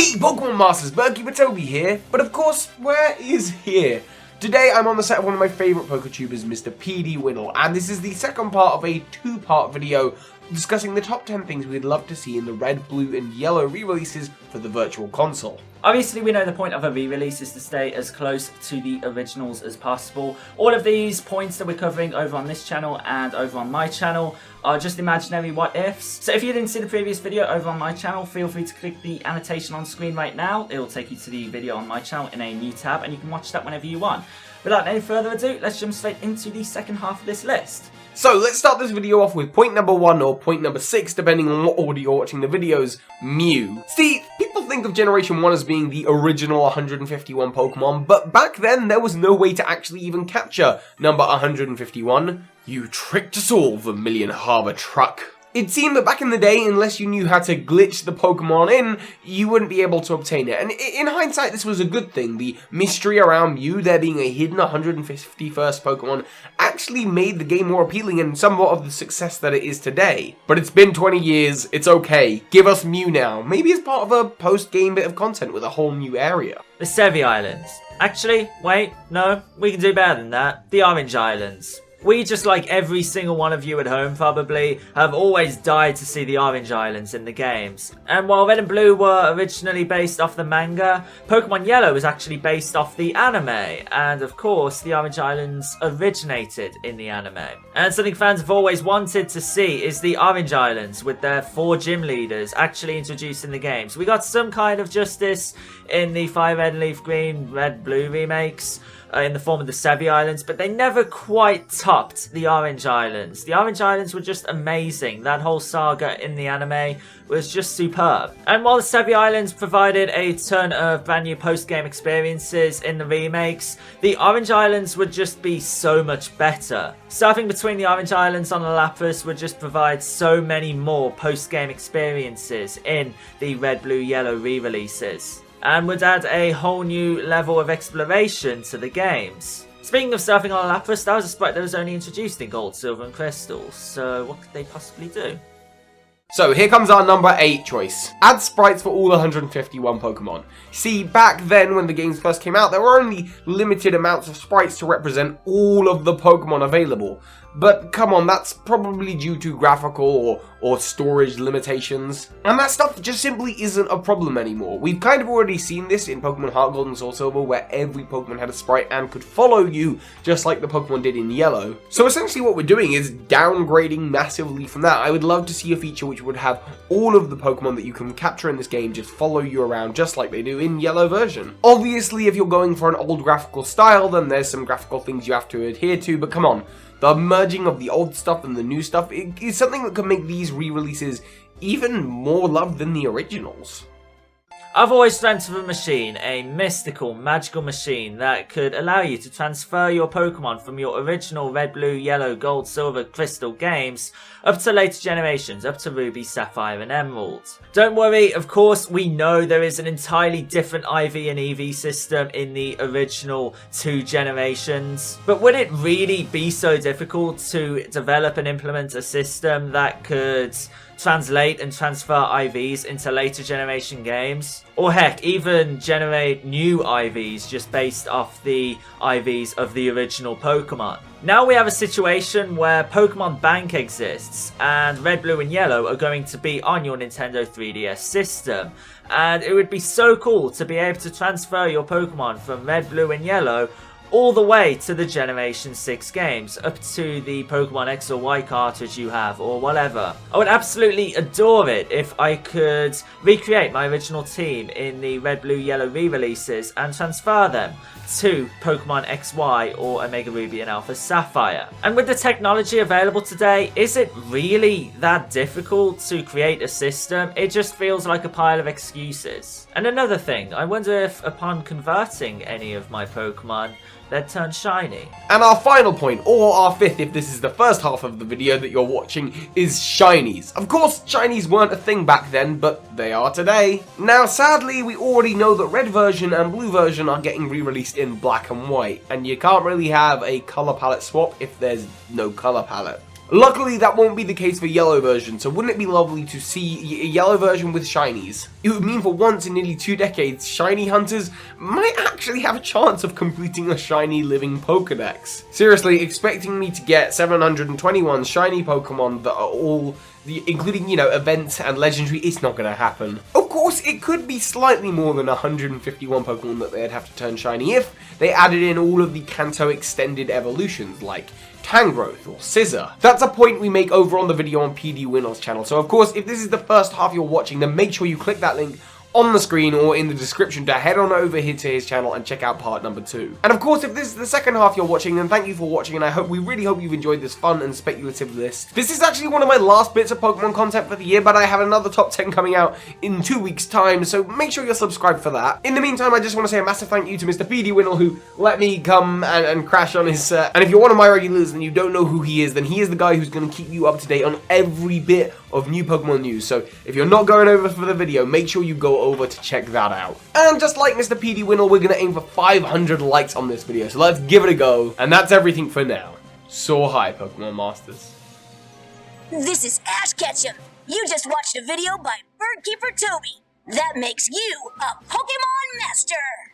Hey Pokemon Masters, Birdkeepertoby here, but of course, where is here? Today I'm on the set of one of my favourite Poketubers, Mr. PD Winnel, and this is the second part of a two-part video discussing the top 10 things we'd love to see in the red, blue and yellow re-releases for the Virtual Console. Obviously, we know the point of a re-release is to stay as close to the originals as possible. All of these points that we're covering over on this channel and over on my channel are just imaginary what-ifs. So if you didn't see the previous video over on my channel, feel free to click the annotation on screen right now. It will take you to the video on my channel in a new tab, and you can watch that whenever you want. Without any further ado, let's jump straight into the second half of this list. So let's start this video off with point number 1 or point number 6, depending on what order you're watching the videos, Mew. See, people think of Generation 1 as being the original 151 Pokemon, but back then there was no way to actually even capture number 151. You tricked us all, Vermilion Harbor Truck. It seemed that back in the day, unless you knew how to glitch the Pokemon in, you wouldn't be able to obtain it. And in hindsight, this was a good thing. The mystery around Mew, there being a hidden 151st Pokemon, actually made the game more appealing and somewhat of the success that it is today. But it's been 20 years, it's okay. Give us Mew now. Maybe as part of a post-game bit of content with a whole new area. The Sevi Islands. Actually, wait, no, we can do better than that. The Orange Islands. We, just like every single one of you at home probably, have always died to see the Orange Islands in the games. And while Red and Blue were originally based off the manga, Pokemon Yellow was actually based off the anime. And of course, the Orange Islands originated in the anime. And something fans have always wanted to see is the Orange Islands with their 4 gym leaders actually introduced in the games. We got some kind of justice in the Fire Red, Leaf Green, Red, Blue remakes, in the form of the Sevi Islands, but they never quite topped the Orange Islands. The Orange Islands were just amazing. That whole saga in the anime was just superb. And while the Sevi Islands provided a ton of brand new post-game experiences in the remakes, the Orange Islands would just be so much better. Surfing between the Orange Islands on the Lapras would just provide so many more post-game experiences in the Red, Blue, Yellow re-releases, and would add a whole new level of exploration to the games. Speaking of surfing on a Lapras, that was a sprite that was only introduced in Gold, Silver and Crystal, so what could they possibly do? So here comes our number 8 choice. Add sprites for all 151 Pokemon. See, back then when the games first came out, there were only limited amounts of sprites to represent all of the Pokemon available. But come on, that's probably due to graphical or storage limitations. And that stuff just simply isn't a problem anymore. We've kind of already seen this in Pokemon Heart Gold and Soul Silver, where every Pokemon had a sprite and could follow you, just like the Pokemon did in Yellow. So essentially what we're doing is downgrading massively from that. I would love to see a feature which would have all of the Pokemon that you can capture in this game just follow you around, just like they do in Yellow version. Obviously, if you're going for an old graphical style, then there's some graphical things you have to adhere to, but come on. The merging of the old stuff and the new stuff is something that could make these re-releases even more loved than the originals. I've always dreamt of a machine, a mystical, magical machine that could allow you to transfer your Pokemon from your original Red, Blue, Yellow, Gold, Silver, Crystal games up to later generations, up to Ruby, Sapphire and Emerald. Don't worry, of course, we know there is an entirely different IV and EV system in the original 2 generations, but would it really be so difficult to develop and implement a system that could translate and transfer IVs into later generation games? Or heck, even generate new IVs just based off the IVs of the original Pokemon. Now we have a situation where Pokemon Bank exists, and Red, Blue and Yellow are going to be on your Nintendo 3DS system. And it would be so cool to be able to transfer your Pokemon from Red, Blue and Yellow all the way to the Generation 6 games, up to the Pokemon X or Y cartridge you have, or whatever. I would absolutely adore it if I could recreate my original team in the Red, Blue, Yellow re-releases and transfer them to Pokemon XY or Omega Ruby and Alpha Sapphire. And with the technology available today, is it really that difficult to create a system? It just feels like a pile of excuses. And another thing, I wonder if upon converting any of my Pokemon, they'd turn shiny. And our final point, or our 5th if this is the first half of the video that you're watching, is shinies. Of course, shinies weren't a thing back then, but they are today. Now sadly, we already know that red version and blue version are getting re-released in black and white, and you can't really have a colour palette swap if there's no colour palette. Luckily, that won't be the case for yellow version, so wouldn't it be lovely to see a yellow version with shinies? It would mean for once in nearly 2 decades, shiny hunters might actually have a chance of completing a shiny living Pokedex. Seriously, expecting me to get 721 shiny Pokemon that are all including, you know, events and legendary, it's not going to happen. Of course, it could be slightly more than 151 Pokemon that they'd have to turn shiny if they added in all of the Kanto extended evolutions, like Tangrowth or Skizzor. That's a point we make over on the video on PD Winner's channel, so of course, if this is the first half you're watching, then make sure you click that link on the screen or in the description to head on over here to his channel and check out part number 2. And of course, if this is the second half you're watching, then thank you for watching, and we really hope you've enjoyed this fun and speculative list. This is actually one of my last bits of Pokemon content for the year, but I have another top 10 coming out in 2 weeks' time, so make sure you're subscribed for that. In the meantime, I just want to say a massive thank you to Mr. PD Winnell, who let me come and crash on his set. And if you're one of my regulars and you don't know who he is, then he is the guy who's going to keep you up to date on every bit of new Pokemon news. So if you're not going over for the video, make sure you go over to check that out. And just like Mr. PD Winnell, we're going to aim for 500 likes on this video, so let's give it a go. And that's everything for now. Soar high, Pokemon Masters. This is Ash Ketchum. You just watched a video by Birdkeepertoby. That makes you a Pokemon Master.